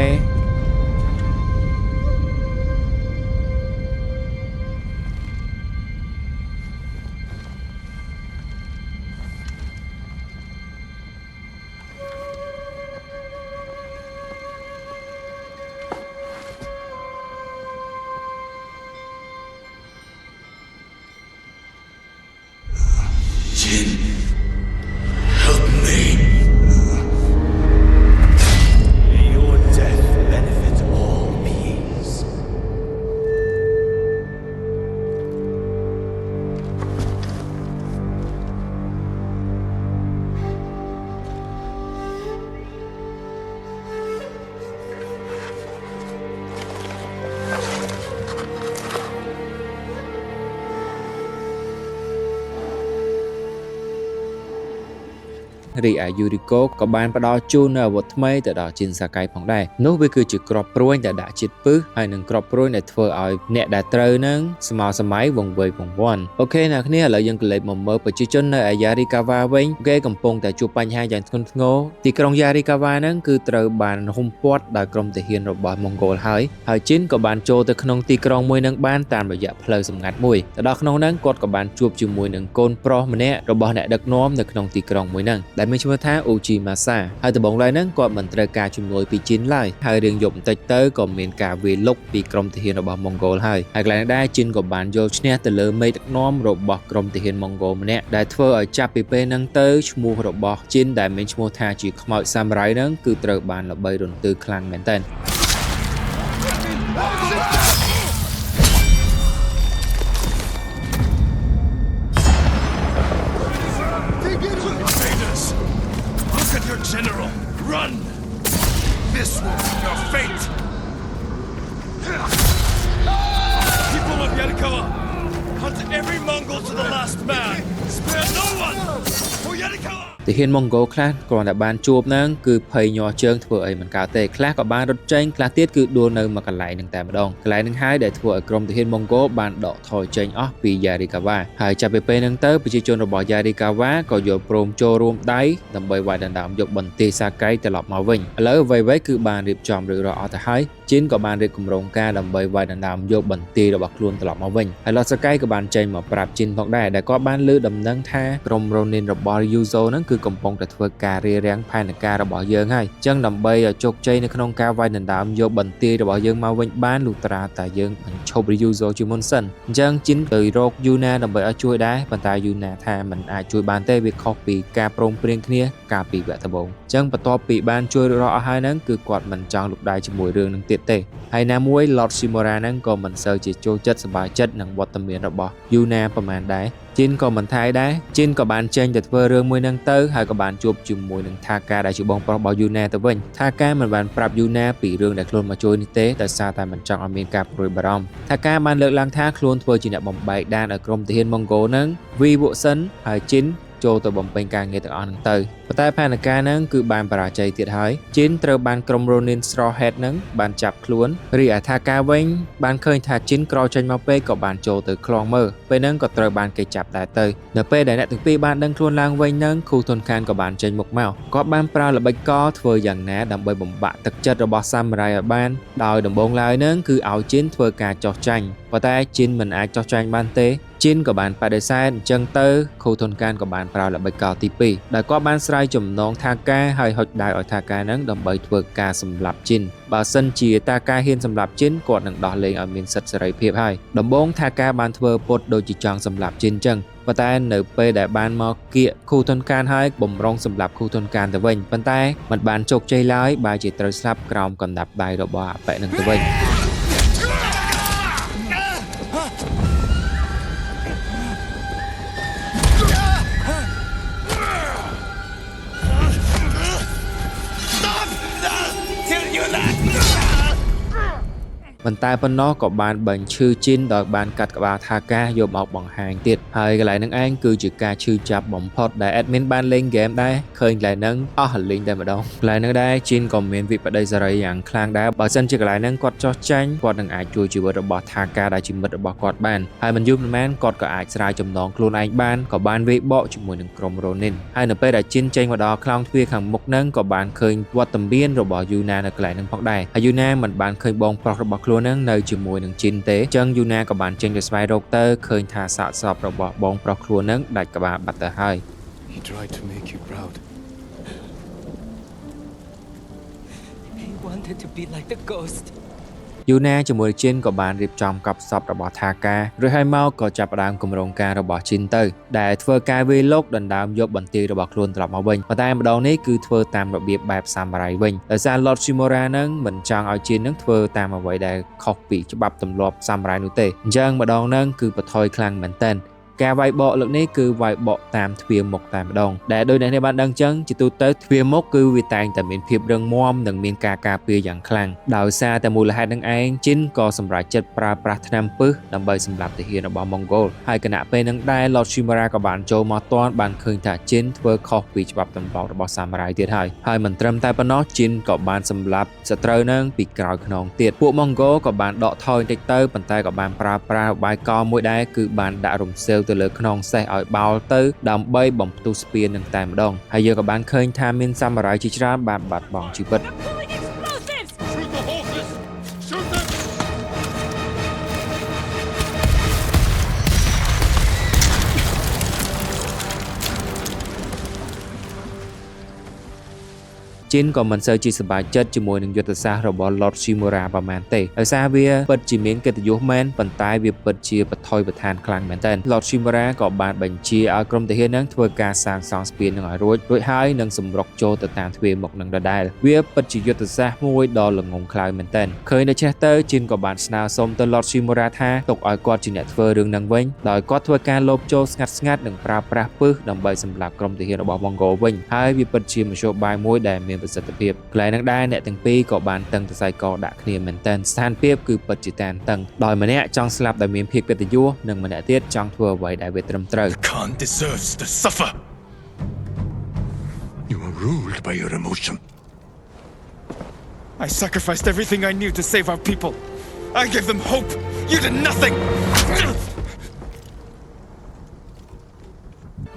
រីឯ Yuriko ក៏បានផ្ដល់ជូននូវអាវុធថ្មីទៅដល់ Jin Sakai ផងដែរនោះវាគឺជាគ្រាប់ព្រួញដែលដាក់ជាតិពឹសហើយនឹងគ្រាប់ព្រួញដែលធ្វើឲ្យអ្នកដែលត្រូវនឹងស្មើសម័យវង្វេងវង្វាន់អូខេអ្នកគ្នាឥឡូវយើងក៏លេចមកមើលប្រជាជននៅ Yarikawa វិញគេកំពុងតែជួបបញ្ហាយ៉ាងធ្ងន់ធ្ងរទីក្រុង Yarikawa ហ្នឹងគឺត្រូវបានហុំព័ទ្ធដោយក្រុមទាហានរបស់ម៉ុងហ្គោលហើយ Jin ក៏បានចូលទៅក្នុងទីក្រុងមួយនឹងបានតាមរយៈផ្លូវសម្ងាត់មួយទៅដល់ក្នុងហ្នឹងគាត់ក៏បានជួបជាមួយនឹងកូនប្រុសម្នាក់របស់អ្នកដឹកនាំនៅក្នុងទីក្រុងមួយហ្នឹងដែលមានឈ្មោះថា Ujimasa ហើយដំបូងឡើយហ្នឹងគាត់មិនត្រូវការជំនួយពី Jin ឡើយហើយរឿងយប់បន្តិចទៅក៏មានការវាយលុកពីក្រុមទាហានរបស់ម៉ុងហ្គោលហើយកន្លែងដែរ Jin ក៏បានយកឈ្នះទៅលើមេដឹកនាំរបស់ក្រុមទាហានម៉ុងហ្គោលម្នាក់ដែលធ្វើឲ្យចាប់ពីពេលហ្នឹងទៅឈ្មោះរបស់ Jin ដែលមានឈ្មោះថាជាខ្មោចសាមរ៉ាយហ្នឹងគឺត្រូវបានល្បីរន្ទឺខ្លាំងមែនទែន Invaders! Look at your general! Run! This will be your fate! People of Yarikawa, hunt every Mongol to the last man. Spare no one for Yarikawa. ទាហានម៉ុងហ្គោលខ្លះគ្រាន់តែបានជួបហ្នឹងគឺភ័យញ័រជើងធ្វើអីមិនកើតទេខ្លះក៏បានរត់ចេញខ្លះទៀតគឺដួលនៅមួយកន្លែងហ្នឹងតែម្ដងកន្លែងហ្នឹងហើយដែលធ្វើឲ្យក្រុមទាហានម៉ុងហ្គោលបានដកថយចេញអស់ពី Yarikawa ហើយចាប់ពីពេលហ្នឹងទៅប្រជាជនរបស់ Yarikawa ក៏យល់ព្រមចូលរួមដៃដើម្បីវាយដណ្ដើមយកបន្ទាយ Sakai ត្រឡប់មកវិញឥឡូវអ្វីៗគឺបានរៀបចំរួចរាល់អស់ទៅហើយ Jin ក៏បានរៀបគម្រោងការដើម្បីវាយដណ្ដើមយកបន្ទាយរបស់ខ្លួនត្រឡប់មកវិញហើយ Lord Sakai ក៏បានចេញមកប្រាប់ Jin ផងដែរដែលគាត់បានលើដំណឹងថាក្រុម Ronin របស់ Ryuzo ហ្នឹងគឺកំពុងតែធ្វើការរារាំងផែនការរបស់យើងហើយអញ្ចឹងដើម្បីឲ្យជោគជ័យនៅក្នុងការវាយដណ្ដើមយកបន្ទាយរបស់យើងមកវិញបានលុះត្រាតែយើងបញ្ឈប់ Ryuzo ជាមុនសិនអញ្ចឹង Jin ទៅរក Yuna ដើម្បីឲ្យជួយដែរប៉ុន្តែ Yuna ថាมันអាចជួយបានទេវាខុសពីការព្រមព្រៀងគ្នាកាលពីវគ្គដំបូងអញ្ចឹងបន្ទាប់ពីបានជួយរកអស់ហើយហ្នឹងគឺគាត់មិនចង់លុបដៃជាមួយរឿងហ្នឹងទៀតទេហើយណាមួយ Lord Shimura ហ្នឹងក៏មិនសូវជាចូលចិត្តសប្បាយចិត្តនឹងវត្តមានរបស់ Yuna ប្រហែលដែរ Jin ក៏មិនថៃដែរ Jin ក៏បានចេញទៅធ្វើរឿងមួយហ្នឹងទៅហើយក៏បានជួបជាមួយនឹង Taka ដែលជាបងប្រុសរបស់ Yuna ទៅវិញ Taka មិនបានប្រាប់ Yuna ពីរឿងដែលខ្លួនមកជួយនេះទេដោយសារតែមិនចង់ឲ្យមានការព្រួយបារម្ភ Taka បានលើកឡើងថាខ្លួនធ្វើជាអ្នកបំបែកដានឲ្យក្រុមទាហានម៉ុងហ្គោលហ្នឹងវីវុសិនហើយ Jin ចូលទៅបំពេញការងារទាំងអស់ហ្នឹងទៅប៉ុន្តែផែនការហ្នឹងគឺបានបរាជ័យទៀតហើយ Jin ត្រូវបានក្រុម Ronin Straw Hat ហ្នឹងបានចាប់ខ្លួនរីឯ Taka វិញបានឃើញថា Jin ក្រចេញមកពេកក៏បានចូលទៅខ្លងមើលពេលហ្នឹងក៏ត្រូវបានគេចាប់ដែរទៅនៅពេលដែលអ្នកទាំងពីរបានដឹងខ្លួនឡើងវិញហ្នឹង Khutun Khan ក៏បានចេញមុខមកគាត់បានប្រើល្បិចកលធ្វើយ៉ាងណាដើម្បីបំបាក់ទឹកចិត្តរបស់ Samurai ឲ្យបានដោយដំបូងឡើយហ្នឹងគឺឲ្យ Jin ធ្វើការចោះចាញ់ប៉ុន្តែ Jin មិនអាចចោះចាញ់បានទេ Jin ក៏បានបដិសេធអញ្ចឹងទៅ Khutun Khan ក៏បានប្រើល្បិចកលទី2ដែលគាត់បានស្រ័យចំណង Taka ហើយហុចដៃឲ្យ Taka ហ្នឹងដើម្បីធ្វើការសម្លាប់ Jin បើសិនជា Taka ហ៊ានសម្លាប់ Jin គាត់នឹងដោះលែងឲ្យមានសិទ្ធិសេរីភាពហើយដំបូង Taka បានធ្វើពុតដូចជាចង់សម្លាប់ Jin អញ្ចឹងប៉ុន្តែនៅពេលដែលបានមកគៀក Khutun Khan ហើយបំរុងសម្លាប់ Khutun Khan ទៅវិញប៉ុន្តែមិនបានជោគជ័យឡើយបែរជាត្រូវស្លាប់ក្រោមកណ្ដាប់ដៃរបស់អបិនឹងទៅវិញ ប៉ុន្តែប៉ុណ្ណោះក៏បានបញ្ឈឺ Jin ដោយបានកាត់ក្បាល Taka យកមកបង្ហាញទៀតហើយកន្លែងហ្នឹងឯងគឺជាការឈឺចាប់បំផុតដែល admin បានលេងហ្គេមដែរឃើញកន្លែងហ្នឹងអស់លេងតែម្ដងកន្លែងហ្នឹងដែរ Jin ក៏មានវិបដិសារីយ៉ាងខ្លាំងដែរបើសិនជាកន្លែងហ្នឹងគាត់ចោះចាញ់គាត់នឹងអាចជួយជីវិតរបស់ Taka ដែលជាមិត្តរបស់គាត់បានហើយមិនយូរប៉ុន្មានគាត់ក៏អាចស្រាយចំណងខ្លួនឯងបានក៏បានវាយបកជាមួយនឹងក្រុម Ronin ហើយនៅពេលដែល Jin ចេញមកដល់ខ្លោងទ្វារខាងមុខហ្នឹងក៏បានឃើញវត្តមានរបស់ Yuna នៅកន្លែងហ្នឹងផងដែរហើយ Yuna មិនបានឃើញបងប្រុសរបស់ខ្លួនហ្នឹងនៅជាមួយនឹង Jin ទេអញ្ចឹង Yuna ក៏បានចេញទៅស្វែងរកទៅឃើញថាសាកសពរបស់បងប្រុសខ្លួនហ្នឹងដាច់ក្បាលបាត់ទៅហើយ He tried to make you proud. He wanted to be like the ghost. Yuna ជាមួយ Jin ក៏បានរៀបចំកប់សពរបស់ Taka រួចហើយមកក៏ចាប់ផ្ដើមគម្រោងការរបស់ Jin ទៅដែលធ្វើការវាយលុកដណ្ដើមយកបន្ទាយរបស់ខ្លួនត្រឡប់មកវិញប៉ុន្តែម្ដងនេះគឺធ្វើតាមរបៀបបែប Samurai វិញដោយសារ Lord Shimura នឹងមិនចង់ឲ្យ Jin នឹងធ្វើតាមអ្វីដែលខុសពីច្បាប់ទម្លាប់ Samurai នោះទេអញ្ចឹងម្ដងហ្នឹងគឺបន្ថយខ្លាំងមែនទែន ការវាយបកលើកនេះគឺវាយបកតាមទ្វារមុខតែម្ដងដែលដោយអ្នកបានដឹងចឹងជាទូទៅទ្វារមុខគឺវាតែងតែមានភាពរឹងមាំនិងមានការការពារយ៉ាងខ្លាំងដោយសារតែមូលហេតុនឹងឯងជីនក៏សម្រេចចិត្តប្រើប្រាស់ថ្នាំពិសដើម្បីសម្លាប់ទាហានរបស់ម៉ុងហ្គោលហើយគណៈពេលនឹងដែរ Lord Shimura ក៏បានចូលមកទាន់បានឃើញថាជីនធ្វើខុសពីច្បាប់ទម្លាប់របស់សាមរ៉ាយទៀតហើយមិនត្រឹមតែប៉ុណ្ណោះជីនក៏បានសម្លាប់សត្រូវនឹងពីក្រោយខ្នងទៀតពួកម៉ុងហ្គោលក៏បានដកថយបន្តិចទៅប៉ុន្តែក៏បានប្រើប្រាស់ឧបាយកលមួយដែរគឺបានដាក់រំសេវទៅលើខ្នងសេះឲ្យបោលទៅដើម្បីបំផ្ទុះស្ពាននឹងតែម្ដងហើយយើងក៏បានឃើញថាមានសាមរ៉ាយជាច្រើនបានបាត់បង់ជីវិត Shoot the horses! Shoot them! ជីនក៏មិនសូវជាសប្បាយចិត្តជាមួយនឹងយុទ្ធសាស្ត្ររបស់ Lord Shimura ប្រហែលទេដោយសារវាពិតជាមានកិត្តិយសមែនប៉ុន្តែវាពិតជាបថុយបឋានខ្លាំងមែនទែន Lord Shimura ក៏បានបញ្ជាឲ្យក្រុមទាហាននឹងធ្វើការសាងសង់ស្ពាននឹងឲ្យរួចហើយនឹងសម្រុកចូលទៅតាមទ្វារមុខនឹងដដែលវាពិតជាយុទ្ធសាស្ត្រមួយដ៏ល្ងង់ខ្លៅមែនទែនឃើញដូច្នេះទៅជីនក៏បានស្នើសុំទៅ Lord Shimura ថាទុកឲ្យគាត់ជាអ្នកធ្វើរឿងនឹងវិញដោយគាត់ធ្វើការលបចូលស្ងាត់និងប្រើប្រាស់ពិសដើម្បីសម្លាប់ក្រុមទាហានរបស់ម៉ុងហ្គោលវិញហើយវាពិតជាមធ្យោបាយមួយដែលមានប្រសិទ្ធភាពកន្លែងហ្នឹងដែរអ្នកទាំងពីរក៏បានតឹងសរសៃកដាក់គ្នាមែនទែនស្ថានភាពគឺពិតជាតានតឹងដោយម្នាក់ចង់ស្លាប់ដោយមានភាពកិត្តិយសនិងម្នាក់ទៀតចង់ធ្វើអ្វីដែលវាត្រឹមត្រូវ Khan deserves to suffer. You are ruled by your emotion. I sacrificed everything I knew to save our people. I gave them hope. You did nothing.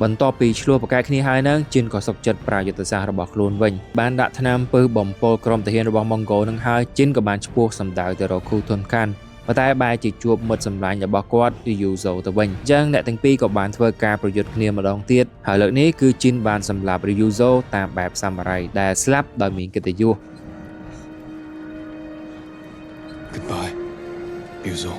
បន្ទាប់ពីឆ្លោះប្រកែកគ្នាហើយនឹងជីនក៏សុខចិត្តប្រើយុទ្ធសាស្ត្ររបស់ខ្លួនវិញបានដាក់ថ្នាំពិសបំពុលក្រុមទាហានរបស់ម៉ុងហ្គោលនឹងហើយជីនក៏បានឈ្មោះសម្ដៅទៅរក Khu Thon Khan ប៉ុន្តែបែរជាជួបមិត្តសម្លាញ់របស់គាត់ Ryuzo ទៅវិញអញ្ចឹងអ្នកទាំងពីរក៏បានធ្វើការប្រយុទ្ធគ្នាម្ដងទៀតហើយលើកនេះគឺជីនបានសម្លាប់ Ryuzo តាមបែបសាមរ៉ៃដែលស្លាប់ដោយមានកិត្តិយស Goodbye, Ryuzo.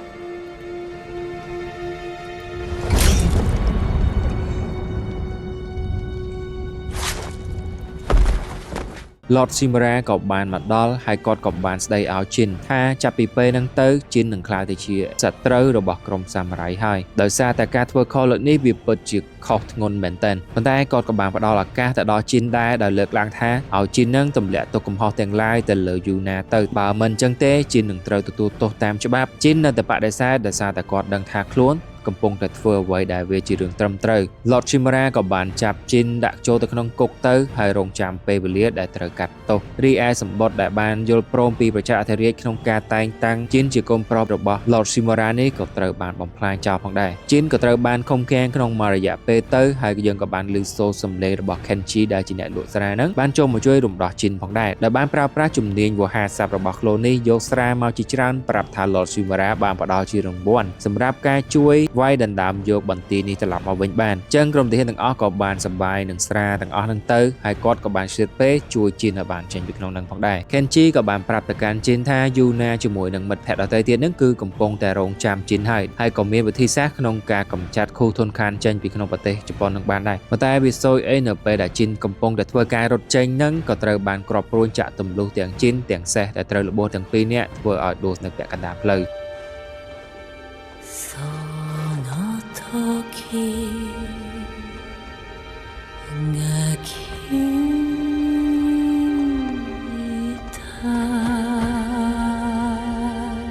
Lord Shimura ក៏បានមកដល់ហើយគាត់ក៏បានស្ដីឲ្យជីនថាចាប់ពីពេលហ្នឹងទៅជីននឹងក្លាយទៅជាសត្រូវរបស់ក្រុមសាមរ៉ៃហើយដោយសារតែការធ្វើខុសលើកនេះវាពិតជាខុសធ្ងន់មែនទែនប៉ុន្តែគាត់ក៏បានផ្ដល់ឱកាសទៅដល់ជីនដែរដោយលើកឡើងថាឲ្យជីននឹងទម្លាក់ទុកកំហុសទាំងឡាយទៅលើយូណាទៅបើមិនអញ្ចឹងទេជីននឹងត្រូវទទួលទោសតាមច្បាប់ជីននៅតែបដិសេធដោយសារតែគាត់ដឹងថាខ្លួនកំពុងតែធ្វើអ្វីដែលវាជារឿងត្រឹមត្រូវ Lord Shimura ក៏បានចាប់ជីនដាក់ចូលទៅក្នុងគុកទៅហើយរងចាំពេលវេលាដែលត្រូវកាត់ទោសរីឯសម្បត្តិដែលបានយល់ព្រមពីប្រជាអធិរាជក្នុងការតែងតាំងជីនជាកូនប្រុសរបស់ Lord Shimura នេះក៏ត្រូវបានបំផ្លាញចោលផងដែរជីនក៏ត្រូវបានឃុំឃាំងក្នុងមួយរយៈពេលទៅហើយយើងក៏បានឮសូរសំឡេងរបស់ Kenji ដែលជាអ្នកលក់ស្រាហ្នឹងបានចូលមកជួយរំដោះជីនផងដែរដែលបានប្រើប្រាស់ជំនាញវោហារស័ព្ទរបស់ខ្លួននេះយកស្រាមកជាច្រើនប្រាប់ថា Lord Shimura បានផ្ដល់ជារង្វាន់សម្រាប់ការជួយវាយដណ្ដើមយកបន្ទាយនេះត្រឡប់មកវិញបានចឹងក្រុមទាហានទាំងអស់ក៏បានសប្បាយនឹងស្រាទាំងអស់ហ្នឹងទៅហើយគាត់ក៏បានឆ្លៀតពេលជួយជីនឲ្យបានចេញពីក្នុងហ្នឹងផងដែរ Kenji ក៏បានប្រាប់ទៅកាន់ជីនថាយូណាជាមួយនឹងមិត្តភក្តិដទៃទៀតហ្នឹងគឺកំពុងតែរងចាំជីនហើយក៏មានវិធីសាស្ត្រក្នុងការកម្ចាត់ Khu Thon Khan ចេញពីក្នុងប្រទេសជប៉ុននឹងបានដែរប៉ុន្តែវាសួយអីនៅពេលដែលជីនកំពុងតែធ្វើការរត់ចេញហ្នឹងក៏ត្រូវបានគ្រាប់ព្រួញចាក់ទម្លុះទាំងជីនទាំងសេះដែលត្រូវរបួសទាំងពីរនាក់ធ្វើឲ្យដួលនៅពាក់កណ្ដាលផ្លូវ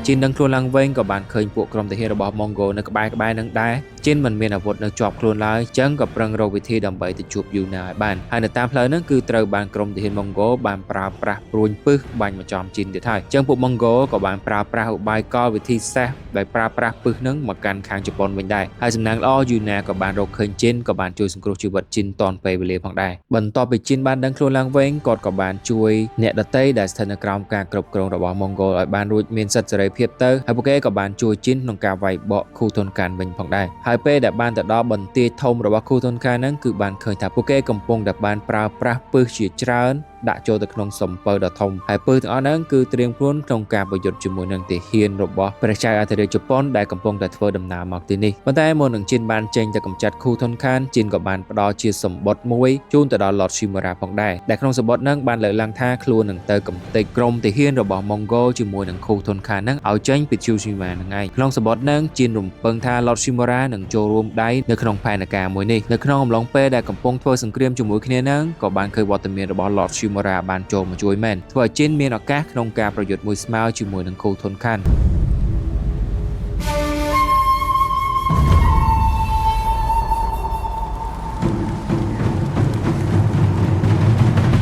ជីននឹងខ្លួនឡើងវិញក៏បានឃើញពួកក្រុមទាហានរបស់ម៉ុងហ្គោលនៅក្បែរនឹងដែរជីនមិនមានអាវុធនៅជាប់ខ្លួនឡើយចឹងក៏ប្រឹងរកវិធីដើម្បីទៅជួបយូណាឲ្យបានហើយនៅតាមផ្លូវហ្នឹងគឺត្រូវបានក្រុមទាហានម៉ុងហ្គោលបានប្រើប្រាស់ព្រួញពិសបាញ់មកចំជីនទៀតហើយចឹងពួកម៉ុងហ្គោលក៏បានប្រើប្រាស់ឧបាយកលវិធីសាស្ត្រដោយប្រើប្រាស់ពិសហ្នឹងមកកាន់ខាងជប៉ុនវិញដែរហើយសំណាងល្អយូណាក៏បានរកឃើញជីនក៏បានជួយសង្គ្រោះជីវិតជីនតាន់ពេលវេលាផងដែរបន្ទាប់ពីជីនបានដឹងខ្លួនឡើងវិញគាត់ក៏បានជួយអ្នកដទៃដែលស្ថិតនៅក្រោមការគ្រប់គ្រងរបស់ម៉ុងហ្គោលឲ្យបានរួចមានសិទ្ធិសេរីភាពទៅហើយពួកគេក៏បានជួយជីនក្នុងការវាយបក Khu Thon Khan វិញផងដែរហើយពេលដែលបានទៅដល់បន្ទាយធំរបស់ Khu Thon Khan ហ្នឹងគឺបានឃើញថាពួកគេកំពុងតែបានប្រើប្រាស់ពិសជាច្រើន ដាក់ចូលទៅក្នុងសំពៅដ៏ធំហើយពើទាំងអស់ហ្នឹងគឺត្រៀមខ្លួនក្នុងការប្រយុទ្ធជាមួយនឹងទាហានរបស់ព្រះចៅអធិរាជជប៉ុនដែលកំពុងតែធ្វើដំណើរមកទីនេះប៉ុន្តែមុននឹងជីនបានចេញទៅកម្ចាត់ Khotun Khan ជីនក៏បានផ្ដល់ជាសម្បត្តិមួយជូនទៅដល់ Lord Shimura ផងដែរដែលក្នុងសម្បត្តិហ្នឹងបានលើកឡើងថាខ្លួននឹងទៅកំទេចក្រុមទាហានរបស់ Mongol ជាមួយនឹង Khotun Khan ហ្នឹងឲ្យចេញពី Tsushima ហ្នឹងឯងក្នុងសម្បត្តិហ្នឹងជីនរំពឹងថា Lord Shimura នឹងចូលរួមដៃនៅក្នុងផែនការមួយនេះនៅក្នុងអំឡុងពេលដែលកំពុងធ្វើសង្គ្រាមជាមួយគ្នាហ្នឹងក៏បានឃើញវត្តមានរបស់ Lord Shimura បានចូលមកជួយមែនធ្វើឲ្យជីនមានឱកាសក្នុងការប្រយុទ្ធមួយស្មើជាមួយនឹង Khotun Khan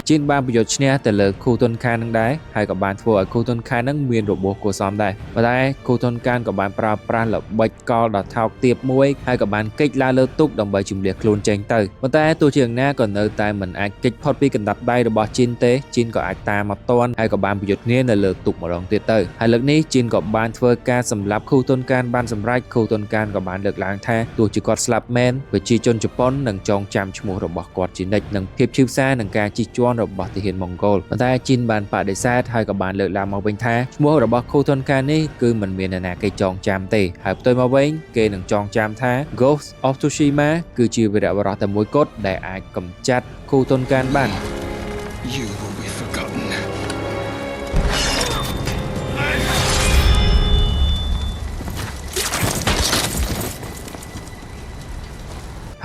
ជីនបានប្រយុទ្ធឈ្នះទៅលើ Khotun Khan នឹងដែរហើយក៏បានធ្វើឲ្យ Khotun Khan នឹងមានរបួសគួរសមដែរប៉ុន្តែ Khotun Khan ក៏បានប្រើប្រាស់ល្បិចកលដ៏ថោកទាបមួយហើយក៏បានគេចឡើងលើទូកដើម្បីជម្លៀសខ្លួនចេញទៅប៉ុន្តែទោះជាយ៉ាងណាក៏នៅតែមិនអាចគេចផុតពីកណ្ដាប់ដៃរបស់ជីនទេជីនក៏អាចតាមមកទាន់ហើយក៏បានប្រយុទ្ធគ្នានៅលើទូកម្ដងទៀតទៅហើយលើកនេះជីនក៏បានធ្វើការសម្លាប់ Khotun Khan បានសម្រេច Khotun Khan ក៏បានលើកឡើងថាទោះជាគាត់ស្លាប់មែនប្រជាជនជប៉ុននឹងចងចាំឈ្មោះរបស់គាត់ជានិច្ចនិងភាពឈឺផ្សានឹងការជិះជាន់របស់ទាហានម៉ុងហ្គោលប៉ុន្តែជីនបានបដិសេធហើយក៏បានលើកឡើងមកវិញថាឈ្មោះរបស់ Khotun Khan នេះគឺមិនមាននរណាគេចងចាំទេហើយផ្ទុយមកវិញគេនឹងចងចាំថា Ghost of Tsushima គឺជាវីរបុរសតែមួយគត់ដែលអាចកម្ចាត់ Khotun Khan បាន You will be forgotten.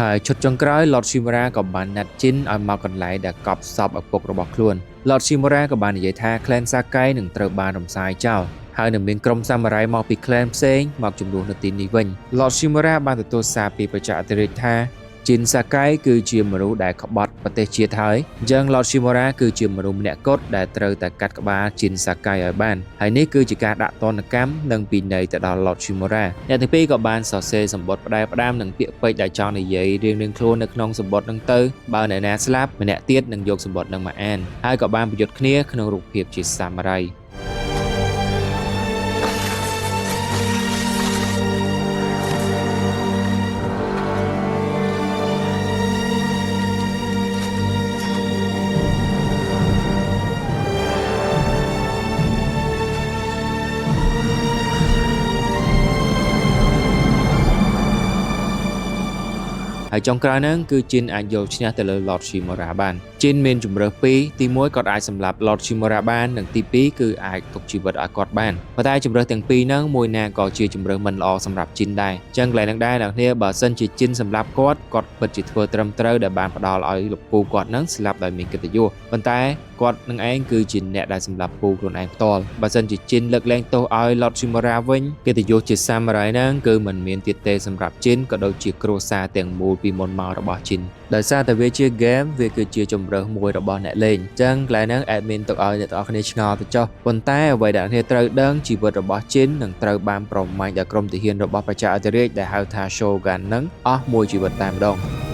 ហើយឈុតចុងក្រោយ Lord Shimura ក៏បានណាត់ជីនឲ្យមកកន្លែងដែលកប់សពឪពុករបស់ខ្លួន Lord Shimura ក៏បាននិយាយថា Clan Sakai នឹងត្រូវបានរំសាយចោលហើយនឹងមានក្រុមសាមរ៉ៃមកពី Clan ផ្សេងមកជំនួសនៅទីនេះវិញ Lord Shimura បានទទួលសារពីប្រជាអធិរាជថាជីន Sakai គឺជាមនុស្សដែលក្បត់ប្រទេសជាតិហើយអញ្ចឹង Lord Shimura គឺជាមនុស្សម្នាក់គត់ដែលត្រូវតែកាត់ក្បាលជីន Sakai ឲ្យបានហើយនេះគឺជាការដាក់ទណ្ឌកម្មនិងពិន័យទៅដល់ Lord Shimura អ្នកទាំងពីរក៏បានសរសេរសម្បត្តិផ្ដាំនឹងពាក្យពេចន៍ដែលចង់និយាយរៀងៗខ្លួននៅក្នុងសម្បត្តិហ្នឹងទៅបើអ្នកណាស្លាប់ម្នាក់ទៀតនឹងយកសម្បត្តិហ្នឹងមកអានហើយក៏បានប្រយុទ្ធគ្នាក្នុងរូបភាពជាសាមរ៉ៃ ហើយចុងក្រោយហ្នឹងគឺជីនអាចយកឈ្នះទៅលើ Lord Shimura បានជីនមានជំរើសពីរទី1គាត់អាចសម្លាប់ Lord Shimura បាននិងទី2គឺអាចទុកជីវិតឲ្យគាត់បានប៉ុន្តែជំរើសទាំងពីរហ្នឹងមួយណាក៏ជាជំរើសមិនល្អសម្រាប់ជីនដែរអញ្ចឹងកន្លែងហ្នឹងដែរអ្នកគ្នាបើសិនជាជីនសម្លាប់គាត់ពិតជាធ្វើត្រឹមត្រូវដែលបានផ្ដល់ឲ្យលោកពូគាត់ហ្នឹងស្លាប់ដោយមានកិត្តិយសប៉ុន្តែគាត់នឹងឯងគឺជាអ្នកដែលសម្លាប់ពូខ្លួនឯងផ្ទាល់បើសិនជាជីនលើកលែងទោសឲ្យ Lord Shimura វិញកិត្តិយសជាសាមរ៉ៃហ្នឹងគឺមិនមានទៀតទេសម្រាប់ជីនក៏ដូចជាគ្រួសារទាំងមូលពីមុនមករបស់ជីនដោយសារតែវាជា game វាគឺជាជំរើសមួយរបស់អ្នកលេងអញ្ចឹងកន្លែងហ្នឹង admin ទុកឲ្យអ្នកទាំងអស់គ្នាឆ្ងល់ទៅចុះប៉ុន្តែអ្វីដែលអ្នកត្រូវដឹងជីវិតរបស់ជីននឹងត្រូវបានប្រមាញ់ដោយក្រុមទាហានរបស់ប្រជាអធិរាជដែលហៅថា Shogun ហ្នឹងអស់មួយជីវិតតែម្ដង